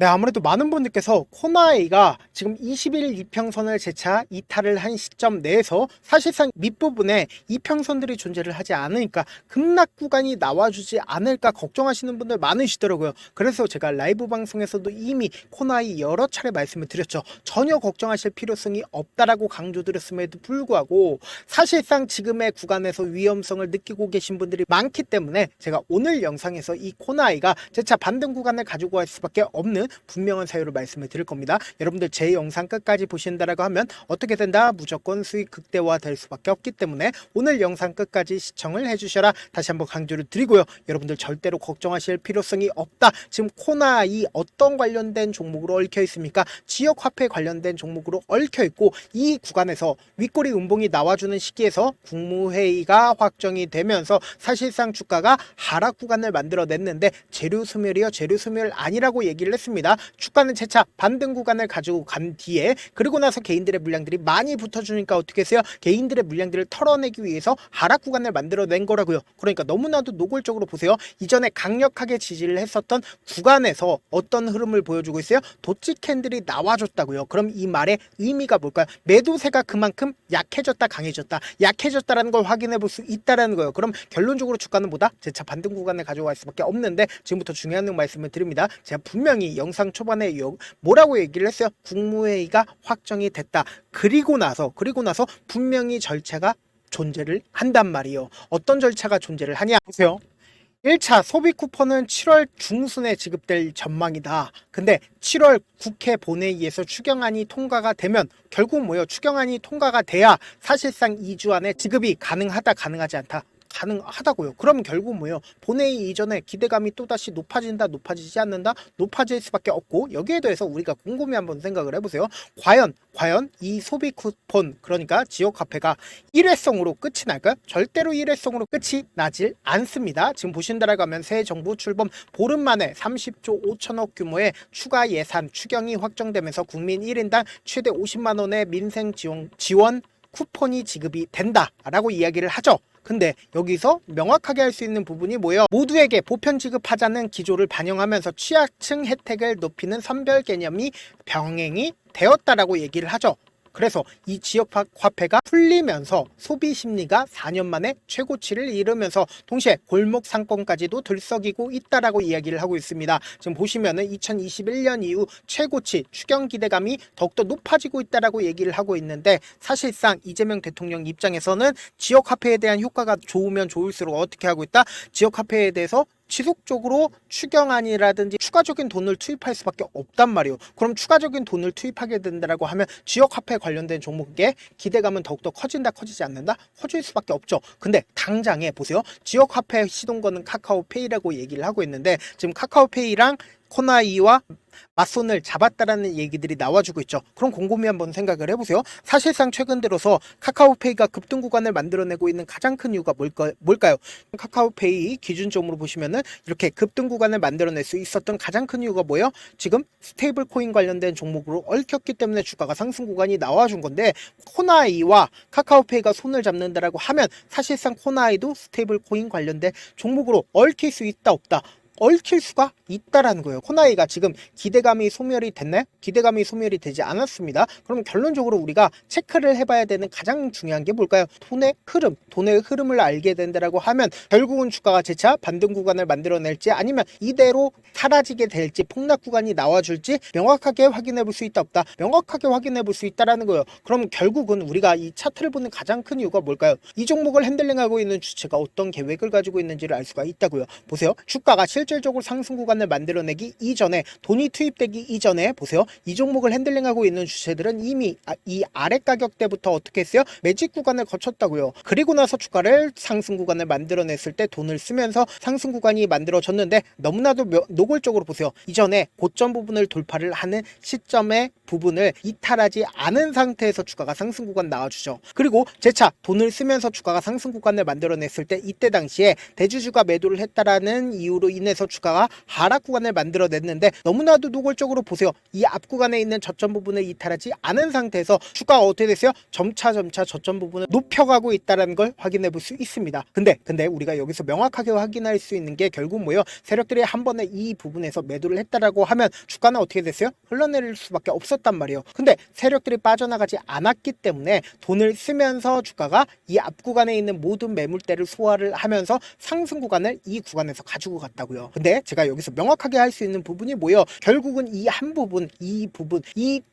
네, 아무래도 많은 분들께서 코나이가 지금 21일 이평선을 재차 이탈을 한 시점 내에서 사실상 밑부분에 이평선들이 존재를 하지 않으니까 급락 구간이 나와주지 않을까 걱정하시는 분들 많으시더라고요. 그래서 제가 라이브 방송에서도 이미 코나이 여러 차례 말씀을 드렸죠. 전혀 걱정하실 필요성이 없다라고 강조드렸음에도 불구하고 사실상 지금의 구간에서 위험성을 느끼고 계신 분들이 많기 때문에 제가 오늘 영상에서 이 코나이가 재차 반등 구간을 가지고 갈 수밖에 없는 분명한 사유를 말씀을 드릴 겁니다. 여러분들 제 영상 끝까지 보신다라고 하면 어떻게 된다? 무조건 수익 극대화 될 수밖에 없기 때문에 오늘 영상 끝까지 시청을 해주셔라 다시 한번 강조를 드리고요. 여러분들 절대로 걱정하실 필요성이 없다. 지금 코나이 어떤 관련된 종목으로 얽혀 있습니까? 지역 화폐 관련된 종목으로 얽혀 있고 이 구간에서 윗꼬리 음봉이 나와주는 시기에서 국무회의가 확정이 되면서 사실상 주가가 하락 구간을 만들어냈는데 재료 소멸이요 재료 소멸 아니라고 얘기를 했습니다. 주가는 재차 반등 구간을 가지고 간 뒤에 그리고 나서 개인들의 물량들이 많이 붙어주니까 어떻게 했어요? 개인들의 물량들을 털어내기 위해서 하락 구간을 만들어낸 거라고요. 그러니까 너무나도 노골적으로 보세요. 이전에 강력하게 지지를 했었던 구간에서 어떤 흐름을 보여주고 있어요? 도치 캔들이 나와줬다고요. 그럼 이 말의 의미가 뭘까요? 매도세가 그만큼 약해졌다 강해졌다 약해졌다라는 걸 확인해 볼 수 있다라는 거예요. 그럼 결론적으로 주가는 뭐다? 재차 반등 구간을 가져갈 수밖에 없는데 지금부터 중요한 말씀을 드립니다. 제가 분명히 영상 초반에 뭐라고 얘기를 했어요? 국무회의가 확정이 됐다. 그리고 나서 분명히 절차가 존재를 한단 말이에요. 어떤 절차가 존재를 하냐? 보세요. 1차 소비 쿠폰은 7월 중순에 지급될 전망이다. 근데 7월 국회 본회의에서 추경안이 통과가 되면 결국 뭐예요? 추경안이 통과가 돼야 사실상 2주 안에 지급이 가능하다 가능하지 않다. 가능하다고요. 그럼 결국 뭐예요? 본회의 이전에 기대감이 또다시 높아진다 높아지지 않는다 높아질 수밖에 없고 여기에 대해서 우리가 곰곰이 한번 생각을 해보세요. 과연 이 소비 쿠폰 그러니까 지역 화폐가 일회성으로 끝이 날까요? 절대로 일회성으로 끝이 나질 않습니다. 지금 보신다라고 하면 새 정부 출범 보름 만에 30조 5천억 규모의 추가 예산 추경이 확정되면서 국민 1인당 최대 50만 원의 민생 지원 쿠폰이 지급이 된다라고 이야기를 하죠. 근데 여기서 명확하게 할 수 있는 부분이 뭐예요? 모두에게 보편 지급하자는 기조를 반영하면서 취약층 혜택을 높이는 선별 개념이 병행이 되었다라고 얘기를 하죠. 그래서 이 지역 화폐가 풀리면서 소비 심리가 4년 만에 최고치를 이루면서 동시에 골목 상권까지도 들썩이고 있다라고 이야기를 하고 있습니다. 지금 보시면은 2021년 이후 최고치 추경 기대감이 더욱더 높아지고 있다라고 얘기를 하고 있는데 사실상 이재명 대통령 입장에서는 지역 화폐에 대한 효과가 좋으면 좋을수록 어떻게 하고 있다? 지역 화폐에 대해서 지속적으로 추경안이라든지 추가적인 돈을 투입할 수밖에 없단 말이에요. 그럼 추가적인 돈을 투입하게 된다라고 하면 지역화폐 관련된 종목에 기대감은 더욱더 커진다 커지지 않는다? 커질 수밖에 없죠. 근데 당장에 보세요. 지역화폐 시동 거는 카카오페이라고 얘기를 하고 있는데 지금 카카오페이랑 코나이와 맞손을 잡았다라는 얘기들이 나와주고 있죠. 그럼 곰곰이 한번 생각을 해보세요. 사실상 최근 들어서 카카오페이가 급등 구간을 만들어내고 있는 가장 큰 이유가 뭘까요? 카카오페이 기준점으로 보시면은 이렇게 급등 구간을 만들어낼 수 있었던 가장 큰 이유가 뭐예요? 지금 스테이블 코인 관련된 종목으로 얽혔기 때문에 주가가 상승 구간이 나와준 건데 코나이와 카카오페이가 손을 잡는다라고 하면 사실상 코나이도 스테이블 코인 관련된 종목으로 얽힐 수 있다 없다? 얽힐 수가 있다라는 거예요. 코나이가 지금 기대감이 소멸이 됐나요? 기대감이 소멸이 되지 않았습니다. 그럼 결론적으로 우리가 체크를 해봐야 되는 가장 중요한 게 뭘까요? 돈의 흐름을 알게 된다라고 하면 결국은 주가가 재차 반등 구간을 만들어낼지 아니면 이대로 사라지게 될지 폭락 구간이 나와줄지 명확하게 확인해 볼 수 있다 없다? 명확하게 확인해 볼 수 있다라는 거예요. 그럼 결국은 우리가 이 차트를 보는 가장 큰 이유가 뭘까요? 이 종목을 핸들링하고 있는 주체가 어떤 계획을 가지고 있는지를 알 수가 있다고요. 보세요. 주가가 실질적으로 상승 구간을 만들어내기 이전에 돈이 투입되기 이전에 보세요. 이 종목을 핸들링하고 있는 주체들은 이미 이 아래 가격대부터 어떻게 했어요? 매직 구간을 거쳤다고요. 그리고 나서 주가를 상승 구간을 만들어냈을 때 돈을 쓰면서 상승 구간이 만들어졌는데 너무나도 노골적으로 보세요. 이전에 고점 부분을 돌파를 하는 시점의 부분을 이탈하지 않은 상태에서 주가가 상승 구간 나와주죠. 그리고 재차 돈을 쓰면서 주가가 상승 구간을 만들어냈을 때 이때 당시에 대주주가 매도를 했다라는 이유로 인해서 주가가 하락 구간을 만들어냈는데 너무나도 노골적으로 보세요. 이 앞 구간에 있는 저점 부분을 이탈하지 않은 상태에서 주가가 어떻게 됐어요? 점차 저점 부분을 높여가고 있다는 걸 확인해 볼 수 있습니다. 근데 우리가 여기서 명확하게 확인할 수 있는 게 결국 뭐예요? 세력들이 한 번에 이 부분에서 매도를 했다라고 하면 주가는 어떻게 됐어요? 흘러내릴 수밖에 없었단 말이에요. 근데 세력들이 빠져나가지 않았기 때문에 돈을 쓰면서 주가가 이 앞 구간에 있는 모든 매물대를 소화를 하면서 상승 구간을 이 구간에서 가지고 갔다고요. 근데 제가 여기서 명확하게 할 수 있는 부분이 뭐예요? 결국은 이 한 부분, 이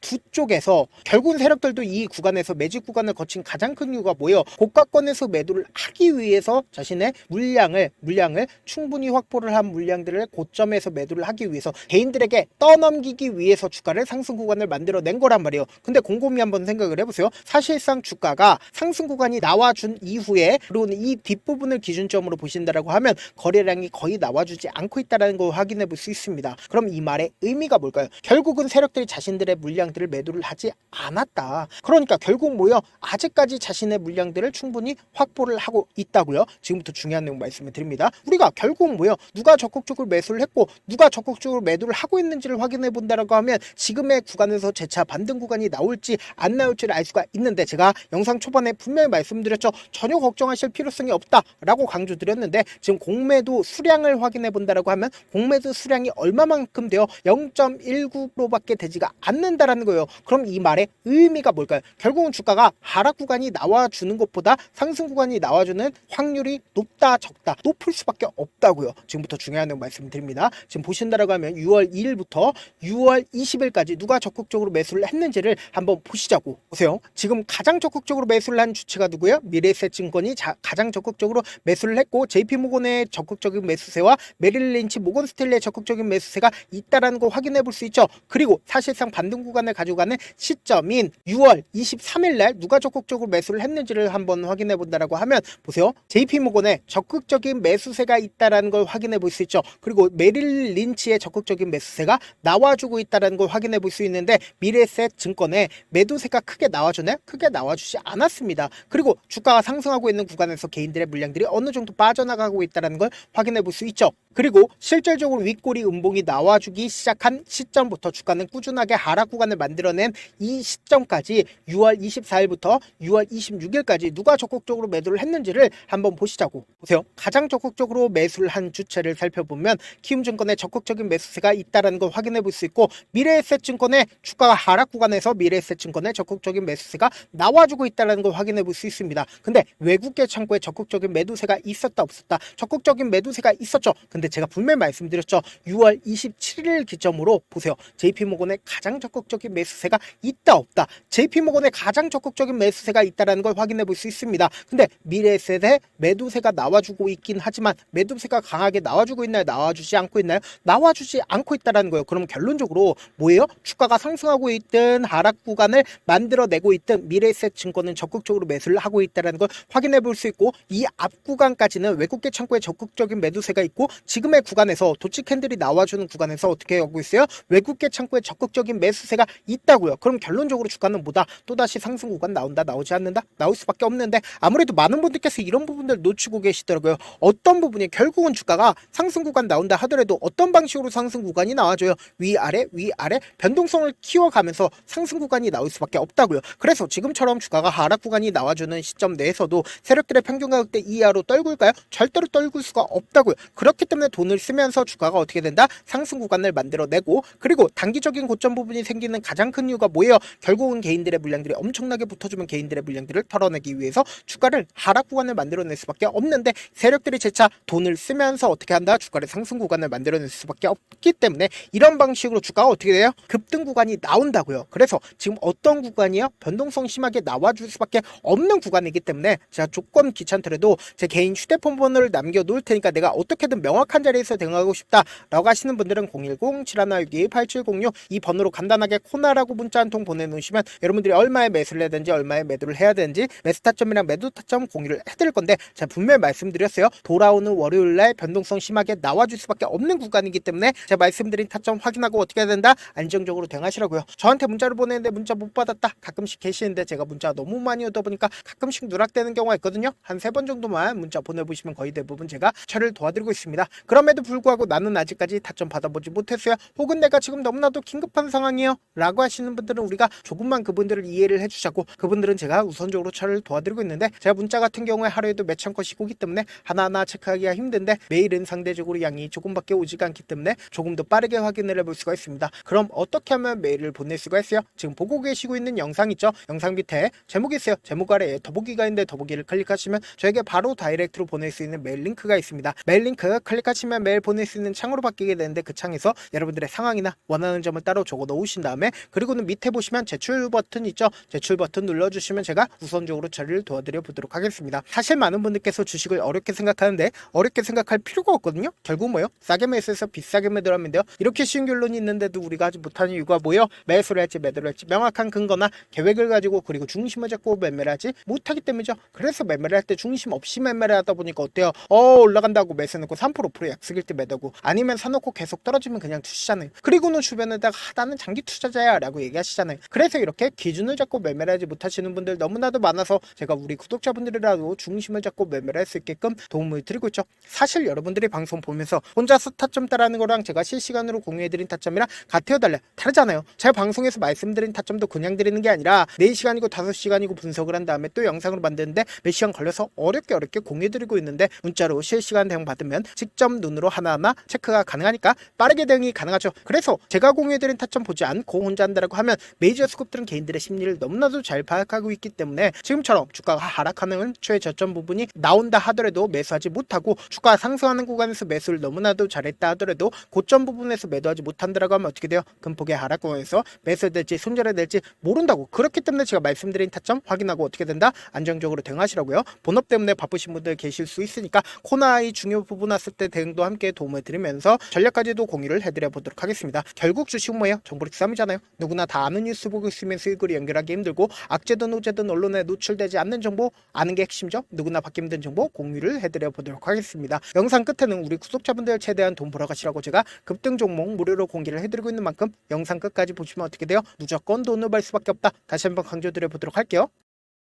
두 쪽에서 결국은 세력들도 이 구간에서 매직 구간을 거친 가장 큰 이유가 뭐예요? 고가권에서 매도를 하기 위해서 자신의 물량을 충분히 확보를 한 물량들을 고점에서 매도를 하기 위해서 개인들에게 떠넘기기 위해서 주가를 상승 구간을 만들어낸 거란 말이에요. 근데 곰곰이 한번 생각을 해보세요. 사실상 주가가 상승 구간이 나와준 이후에 그리고 이 뒷부분을 기준점으로 보신다라고 하면 거래량이 거의 나와주지 않고 있다는 걸 확인해 볼 수 있습니다. 그럼 이 말의 의미가 뭘까요? 결국은 세력들이 자신들의 물량들을 매도를 하지 않았다. 그러니까 결국 뭐요? 아직까지 자신의 물량들을 충분히 확보를 하고 있다고요. 지금부터 중요한 내용 말씀을 드립니다. 우리가 결국 뭐요? 누가 적극적으로 매수를 했고 누가 적극적으로 매도를 하고 있는지를 확인해 본다라고 하면 지금의 구간에서 재차 반등 구간이 나올지 안 나올지를 알 수가 있는데 제가 영상 초반에 분명히 말씀드렸죠. 전혀 걱정하실 필요성이 없다라고 강조드렸는데 지금 공매도 수량을 확인해 본다라고 하면 공매도 수량이 얼마만큼 돼요? 0.19%밖에 되지가 않는다라는 거예요. 그럼 이 말의 의미가 뭘까요? 결국은 주가가 하락 구간이 나와주는 것보다 상승 구간이 나와주는 확률이 높다 적다 높을 수밖에 없다고요. 지금부터 중요한 내용 말씀드립니다. 지금 보신다라고 하면 6월 2일부터 6월 20일까지 누가 적극적으로 매수를 했는지를 한번 보시자고. 보세요. 지금 가장 적극적으로 매수를 한 주체가 누구예요? 미래에셋증권이 가장 적극적으로 매수를 했고 JP모건의 적극적인 매수세와 메릴 린치 모건 스탠리의 적극적인 매수세가 있다라는 거 확인해 볼 수 있죠. 그리고 사실상 반등 구간을 가져가는 시점인 6월 23일 날 누가 적극적으로 매수를 했는지를 한번 확인해 본다라고 하면 보세요. JP모건의 적극적인 매수세가 있다라는 걸 확인해 볼 수 있죠. 그리고 메릴 린치의 적극적인 매수세가 나와주고 있다라는 걸 확인해 볼 수 있는데 미래에셋 증권의 매도세가 크게 나와주나요? 크게 나와주지 않았습니다. 그리고 주가가 상승하고 있는 구간에서 개인들의 물량들이 어느 정도 빠져나가고 있다는 걸 확인해 볼 수 있죠. 그리고 실질적으로 윗꼬리 음봉이 나와주기 시작한 시점부터 주가는 꾸준하게 하락 구간을 만들어낸 이 시점까지 6월 24일부터 6월 26일까지 누가 적극적으로 매도를 했는지를 한번 보시자고. 보세요. 가장 적극적으로 매수를 한 주체를 살펴보면 키움증권의 적극적인 매수세가 있다는 걸 확인해 볼 수 있고 미래에셋증권의 주가가 하락 구간에서 미래에셋증권의 적극적인 매수세가 나와주고 있다는 걸 확인해 볼 수 있습니다. 근데 외국계 창구에 적극적인 매도세가 있었다 없었다? 적극적인 매도세가 있었죠. 근데 제가 분명히 말씀드렸죠. 6월 27일 기점으로 보세요. JP모건의 가장 적극적인 매수세가 있다 없다? JP모건의 가장 적극적인 매수세가 있다는 걸 확인해 볼 수 있습니다. 근데 미래에셋의 매도세가 나와주고 있긴 하지만 매도세가 강하게 나와주고 있나요? 나와주지 않고 있나요? 나와주지 않고 있다는 거예요. 그럼 결론적으로 뭐예요? 주가가 상승하고 있든 하락 구간을 만들어내고 있든 미래에셋 증권은 적극적으로 매수를 하고 있다는 걸 확인해 볼 수 있고 이 앞 구간까지는 외국계 창구에 적극적인 매도세가 있고 지금의 구간에서 도치 캔들이 나와주는 구간에서 어떻게 하고 있어요? 외국계 창구에 적극적인 매수세가 있다고요. 그럼 결론적으로 주가는 뭐다? 또다시 상승 구간 나온다? 나오지 않는다? 나올 수밖에 없는데 아무래도 많은 분들께서 이런 부분들 놓치고 계시더라고요. 어떤 부분이 결국은 주가가 상승 구간 나온다 하더라도 어떤 방식으로 상승 구간이 나와줘요? 위아래 변동성을 키워가면서 상승 구간이 나올 수밖에 없다고요. 그래서 지금처럼 주가가 하락 구간이 나와주는 시점 내에서도 세력들의 평균 가격대 이하로 떨굴까요? 절대로 떨굴 수가 없다고요. 그렇기 때문에 돈을 쓰면서 주가가 어떻게 된다? 상승 구간을 만들어내고 그리고 단기적인 고점 부분이 생기는 가장 큰 이유가 뭐예요? 결국은 개인들의 물량들이 엄청나게 붙어주면 개인들의 물량들을 털어내기 위해서 주가를 하락 구간을 만들어낼 수밖에 없는데 세력들이 재차 돈을 쓰면서 어떻게 한다? 주가를 상승 구간을 만들어낼 수밖에 없기 때문에 이런 방식으로 주가가 어떻게 돼요? 급등 구간이 나온다고요. 그래서 지금 어떤 구간이요? 변동성 심하게 나와줄 수밖에 없는 구간이기 때문에 제가 조건 귀찮더라도 제 개인 휴대폰 번호를 남겨놓을 테니까 내가 어떻게든 명확한 자리에서 대응하고 싶다라고 하시는 분들은 010-7162-8706 이 번호로 간단하게 코나라고 문자 한 통 보내놓으시면 여러분들이 얼마에 매수를 해야 되는지 얼마에 매도를 해야 되는지 매수 타점이랑 매도 타점 공유를 해드릴 건데 제가 분명히 말씀드렸어요. 돌아오는 월요일날 변동성 심하게 나와줄 수밖에 없는 구간이기 때문에 제가 말씀드린 타점 확인하고 어떻게 해야 된다? 안정적으로 대응하시라고요. 저한테 문자를 보내는데 문자 못 받았다 가끔씩 계시는데 제가 문자가 너무 많이 오다 보니까 가끔씩 누락되는 경우가 있거든요. 한 3번 정도만 문자 보내보시면 거의 대부분 제가 처리를 도와드리고 있습니다. 그럼에도 불구하고 나는 나는 아직까지 타점 받아보지 못했어요. 혹은 내가 지금 너무나도 긴급한 상황이에요 라고 하시는 분들은 우리가 조금만 그분들을 이해를 해주자고, 그분들은 제가 우선적으로 처리를 도와드리고 있는데, 제가 문자 같은 경우에 하루에도 몇천 건씩 오기 때문에 하나하나 체크하기가 힘든데, 메일은 상대적으로 양이 조금밖에 오지가 않기 때문에 조금 더 빠르게 확인을 해볼 수가 있습니다. 그럼 어떻게 하면 메일을 보낼 수가 있어요? 지금 보고 계시고 있는 영상 있죠? 영상 밑에 제목이 있어요. 제목 아래에 더보기가 있는데 더보기를 클릭하시면 저에게 바로 다이렉트로 보낼 수 있는 메일 링크가 있습니다. 메일 링크 클릭하시면 메일 보낼 수 있는 창으로 바뀌게 되는데, 그 창에서 여러분들의 상황이나 원하는 점을 따로 적어 놓으신 다음에, 그리고는 밑에 보시면 제출 버튼 있죠? 제출 버튼 눌러주시면 제가 우선적으로 처리를 도와드려 보도록 하겠습니다. 사실 많은 분들께서 주식을 어렵게 생각하는데 어렵게 생각할 필요가 없거든요. 결국 뭐요? 싸게 매수해서 비싸게 매도하면 돼요. 이렇게 쉬운 결론이 있는데도 우리가 하지 못하는 이유가 뭐예요? 매수를 할지 매도를 할지 명확한 근거나 계획을 가지고, 그리고 중심을 잡고 매매를 하지 못하기 때문이죠. 그래서 매매를 할 때 중심 없이 매매를 하다 보니까 어때요? 올라간다고 매수해놓고 3% 5% 약속일 때 매도고, 아니면 사놓고 계속 떨어지면 그냥 투시잖아요. 그리고는 주변에다가 나는 장기 투자자야 라고 얘기하시잖아요. 그래서 이렇게 기준을 잡고 매매를 하지 못하시는 분들 너무나도 많아서 제가 우리 구독자분들이라도 중심을 잡고 매매를 할 수 있게끔 도움을 드리고 있죠. 사실 여러분들이 방송 보면서 혼자서 타점 따라하는 거랑 제가 실시간으로 공유해드린 타점이랑 같아요 달라요? 다르잖아요. 제가 방송에서 말씀드린 타점도 그냥 드리는 게 아니라 4시간이고 5시간이고 분석을 한 다음에 또 영상으로 만드는데 몇 시간 걸려서 어렵게 공유해드리고 있는데, 문자로 실시간 대응 받으면 직접 눈으로 하나하나 체크가 가능하니까 빠르게 대응이 가능하죠. 그래서 제가 공유해드린 타점 보지 않고 혼자 한다라고 하면 메이저 스kup들은 개인들의 심리를 너무나도 잘 파악하고 있기 때문에 지금처럼 주가가 하락하는 최저점 부분이 나온다 하더라도 매수하지 못하고, 주가가 상승하는 구간에서 매수를 너무나도 잘했다 하더라도 고점 부분에서 매도하지 못한다라고 하면 어떻게 돼요? 금폭의 하락구간에서 매수될지 손절해될지 모른다고. 그렇기 때문에 제가 말씀드린 타점 확인하고 어떻게 된다? 안정적으로 대응하시라고요. 본업 때문에 바쁘신 분들 계실 수 있으니까 코너의 중요 부분 왔을 때 대응도 함께 도움을 드리면서 전략까지도 공유를 해드려 보도록 하겠습니다. 결국 주식은 뭐예요? 정보력 싸움이잖아요. 누구나 다 아는 뉴스 보고 있으면 수익으로 연결하기 힘들고, 악재든 호재든 언론에 노출되지 않는 정보 아는 게 핵심이죠. 누구나 받기 힘든 정보 공유를 해드려 보도록 하겠습니다. 영상 끝에는 우리 구독자분들 최대한 돈 벌어가시라고 제가 급등 종목 무료로 공개를 해드리고 있는 만큼 영상 끝까지 보시면 어떻게 돼요? 무조건 돈을 벌 수밖에 없다. 다시 한번 강조드려 보도록 할게요.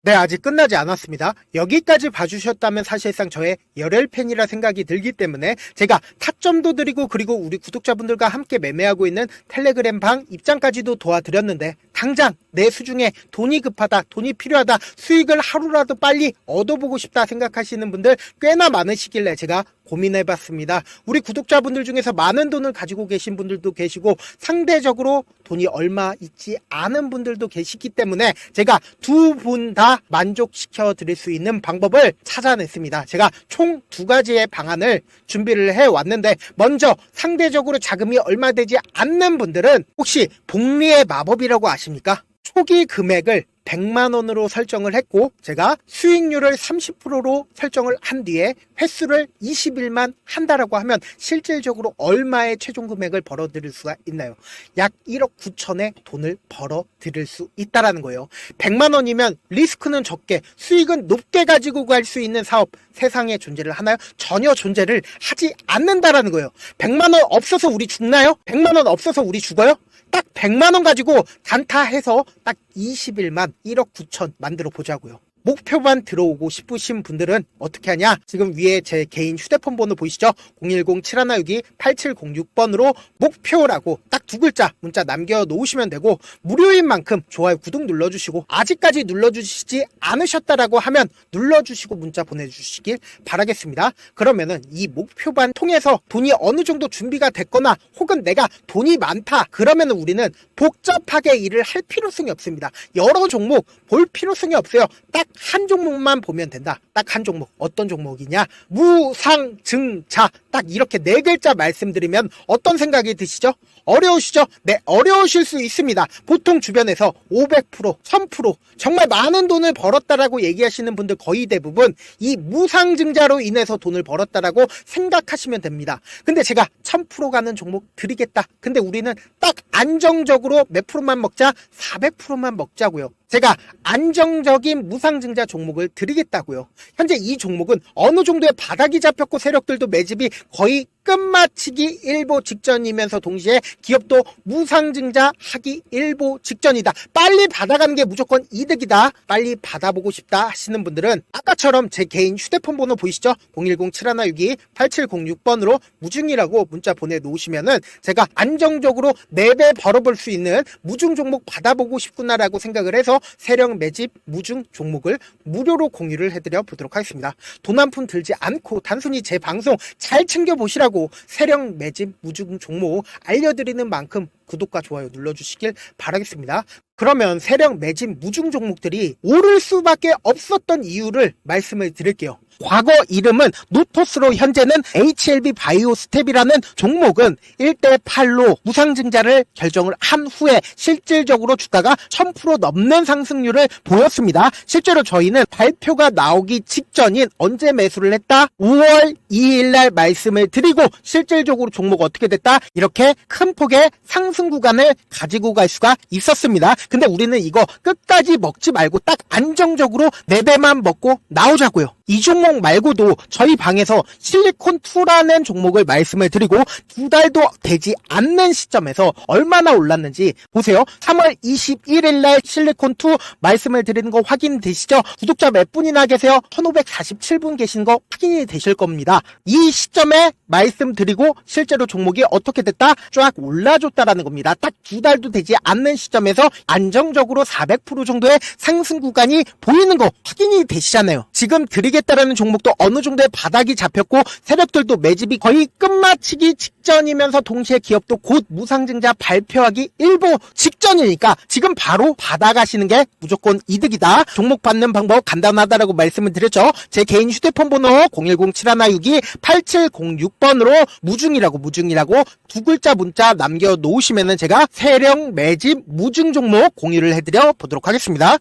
네, 아직 끝나지 않았습니다. 여기까지 봐주셨다면 사실상 저의 열혈 팬이라 생각이 들기 때문에 제가 타점도 드리고, 그리고 우리 구독자분들과 함께 매매하고 있는 텔레그램 방 입장까지도 도와드렸는데, 당장 내 수중에 돈이 급하다, 돈이 필요하다, 수익을 하루라도 빨리 얻어보고 싶다 생각하시는 분들 꽤나 많으시길래 제가 고민해봤습니다. 우리 구독자분들 중에서 많은 돈을 가지고 계신 분들도 계시고, 상대적으로 돈이 얼마 있지 않은 분들도 계시기 때문에 제가 두 분 다 만족시켜 드릴 수 있는 방법을 찾아냈습니다. 제가 총 2가지의 방안을 준비를 해왔는데, 먼저 상대적으로 자금이 얼마 되지 않는 분들은 혹시 복리의 마법이라고 아십니까? 초기 금액을 100만원으로 설정을 했고, 제가 수익률을 30%로 설정을 한 뒤에 횟수를 20일만 한다라고 하면 실질적으로 얼마의 최종 금액을 벌어들일 수가 있나요? 약 1억 9천의 돈을 벌어들일 수 있다라는 거예요. 100만원이면 리스크는 적게 수익은 높게 가지고 갈 수 있는 사업, 세상에 존재를 하나요? 전혀 존재를 하지 않는다라는 거예요. 100만원 없어서 우리 죽나요? 100만원 없어서 우리 죽어요? 딱 100만원 가지고 단타해서 딱 20일만 1억 9천 만들어 보자고요. 목표만 들어오고 싶으신 분들은 어떻게 하냐? 지금 위에 제 개인 휴대폰 번호 보이시죠? 010-7162-8706번으로 목표라고 딱 2글자 문자 남겨놓으시면 되고, 무료인 만큼 좋아요, 구독 눌러주시고, 아직까지 눌러주시지 않으셨다라고 하면 눌러주시고 문자 보내주시길 바라겠습니다. 그러면은 이 목표반 통해서 돈이 어느 정도 준비가 됐거나, 혹은 내가 돈이 많다 그러면은 우리는 복잡하게 일을 할 필요성이 없습니다. 여러 종목 볼 필요성이 없어요. 딱 한 종목만 보면 된다. 딱 한 종목. 어떤 종목이냐? 무상증자. 딱 이렇게 4글자 말씀드리면 어떤 생각이 드시죠? 어려우시죠? 네, 어려우실 수 있습니다. 보통 주변에서 500%, 1000% 정말 많은 돈을 벌었다라고 얘기하시는 분들 거의 대부분 이 무상증자로 인해서 돈을 벌었다라고 생각하시면 됩니다. 근데 제가 1000% 가는 종목 드리겠다. 근데 우리는 딱 안정적으로 몇 프로만 먹자? 400%만 먹자고요. 제가 안정적인 무상증자 종목을 드리겠다고요. 현재 이 종목은 어느 정도의 바닥이 잡혔고 세력들도 매집이 거의 끝마치기 일보 직전이면서 동시에 기업도 무상증자 하기 일보 직전이다. 빨리 받아가는 게 무조건 이득이다. 빨리 받아보고 싶다 하시는 분들은 아까처럼 제 개인 휴대폰 번호 보이시죠? 010-7162-8706번으로 무중이라고 문자 보내놓으시면은 제가 안정적으로 4배 벌어볼 수 있는 무중 종목 받아보고 싶구나라고 생각을 해서 세력 매집 무중 종목을 무료로 공유를 해드려 보도록 하겠습니다. 돈 한 푼 들지 않고 단순히 제 방송 잘 챙겨보시라고 세력 매집 무중 종목 알려드리는 만큼 구독과 좋아요 눌러주시길 바라겠습니다. 그러면 세력 매집 무중 종목들이 오를 수밖에 없었던 이유를 말씀을 드릴게요. 과거 이름은 노토스로 현재는 HLB 바이오스텝이라는 종목은 1대8로 무상증자를 결정을 한 후에 실질적으로 주가가 1000% 넘는 상승률을 보였습니다. 실제로 저희는 발표가 나오기 직전인 언제 매수를 했다? 5월 2일 날 말씀을 드리고 실질적으로 종목 어떻게 됐다? 이렇게 큰 폭의 상승 구간을 가지고 갈 수가 있었습니다. 근데 우리는 이거 끝까지 먹지 말고 딱 안정적으로 4배만 먹고 나오자고요. 이 종목 말고도 저희 방에서 실리콘2라는 종목을 말씀을 드리고 2달도 되지 않는 시점에서 얼마나 올랐는지 보세요. 3월 21일 날 실리콘2 말씀을 드리는 거 확인되시죠? 구독자 몇 분이나 계세요? 1547분 계신 거 확인이 되실 겁니다. 이 시점에 말씀드리고 실제로 종목이 어떻게 됐다? 쫙 올라줬다라는 겁니다. 딱 2달도 되지 않는 시점에서 안정적으로 400% 정도의 상승 구간이 보이는 거 확인이 되시잖아요. 지금 드리겠다라는 종목도 어느 정도의 바닥이 잡혔고 세력들도 매집이 거의 끝마치기 직전이면서 동시에 기업도 곧 무상증자 발표하기 일보 직전이니까 지금 바로 받아가시는 게 무조건 이득이다. 종목 받는 방법 간단하다라고 말씀을 드렸죠. 제 개인 휴대폰 번호 010-7162-8706번으로 무중이라고 두 글자 문자 남겨놓으시면은 제가 세력 매집 무중 종목 공유를 해드려 보도록 하겠습니다.